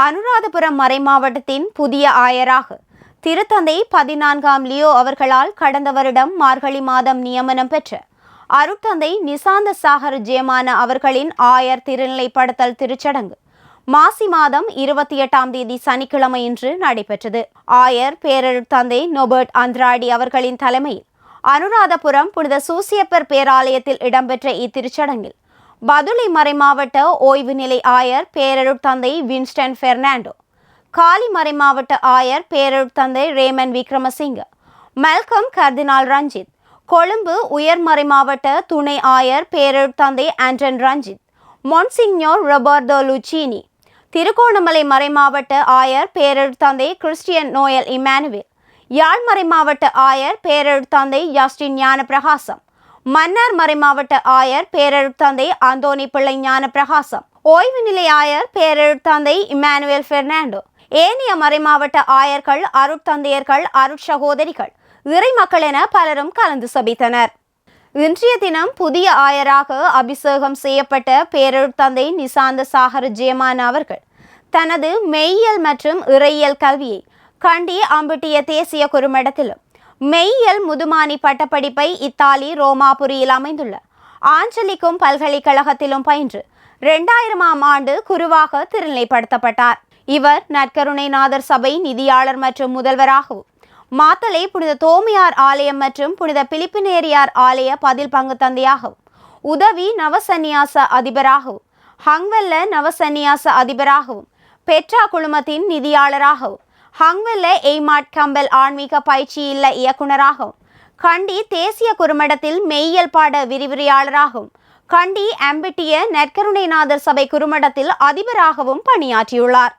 அனுராதபுரம் மறைமாவட்டத்தின் புதிய ஆயராக திருத்தந்தை 14ஆம் லியோ அவர்களால் கடந்த வருடம் மார்கழி மாதம் நியமனம் பெற்ற அருட்தந்தை நிசாந்த சாகர் ஜெயமான அவர்களின் ஆயர் திருநிலைப்படுத்தல் திருச்சடங்கு மாசி மாதம் 28ஆம் தேதி சனிக்கிழமையன்று நடைபெற்றது. ஆயர் பேரருட்தந்தை நோபர்ட் அந்திராடி அவர்களின் தலைமையில் அனுராதபுரம் புனித சூசியப்பர் பேராலயத்தில் இடம்பெற்ற இத்திருச்சடங்கில் பதுளை மறைமாவட்ட ஓய்வு நிலை ஆயர் பேரருட்தந்தை வின்ஸ்டன் பெர்னாண்டோ, காலி மறைமாவட்ட ஆயர் பேரருட்தந்தை ரேமன் விக்ரமசிங்க, மெல்கம் கர்தினால் ரஞ்சித், கொழும்பு உயர்மறை மாவட்ட துணை ஆயர் பேரருட்தந்தை ஆண்டன் ரஞ்சித், மொன்சிக்ஞோர் ரொபர்டோ லுச்சீனி, திருகோணமலை மறைமாவட்ட ஆயர் பேரருட்தந்தை கிறிஸ்டியன் நோயல் இமானுவேல், யாழ்மறை மாவட்ட ஆயர் பேரருட்தந்தை ஜஸ்டின் ஞான பிரகாசம், மன்னார் மறைமாவட்ட ஆயர் பேரருட்தந்தை அந்தோனி பிள்ளை ஞான பிரகாசம், ஓய்வு நிலை ஆயர் பேரருட்தந்தை இமானுவேல் பெர்னாண்டோ, ஏனைய மறைமாவட்ட ஆயர்கள், அருட்தந்தையர்கள், அருட்சகோதரிகள், இறை மக்கள் என பலரும் கலந்து சபித்தனர். இன்றைய தினம் புதிய ஆயராக அபிஷேகம் செய்யப்பட்ட பேரருட்தந்தை நிசாந்த சாகர் ஜெயமான அவர்கள் தனது மெய்யியல் மற்றும் இறையியல் கல்வியை கண்டி அம்பிட்டிய தேசிய குறுமடத்திலும், மெய்யியல் முதுமானி பட்டப்படிப்பை இத்தாலி ரோமாபுரியில் அமைந்துள்ள ஆஞ்சலிக்கும் பல்கலைக்கழகத்திலும் பயின்று 2000ஆம் ஆண்டு குருவாக திருநிலைப்படுத்தப்பட்டார். இவர் நற்கருணைநாதர் சபை நிதியாளர் மற்றும் முதல்வராகவும், மாத்தளை புனித தோமையார் ஆலயம் மற்றும் புனித பிலிப்பினேரியார் ஆலய பதில் பங்கு தந்தையாகவும், உதவி நவசன்னியாச அதிபராகவும், ஹங்வெல்ல நவசன்னியாச அதிபராகவும், பெட்ரா குழுமத்தின் நிதியாளராகவும், ஹங்வெல்ல எய்மாட் கம்பல் ஆன்மீக பயிற்சி இல்ல இயக்குநராகவும், கண்டி தேசிய குறுமடத்தில் மெய்யியல் பாட விரிவுரையாளராகவும், கண்டி அம்பிட்டிய நற்கருணைநாதர் சபை குறுமடத்தில் அதிபராகவும் பணியாற்றியுள்ளார்.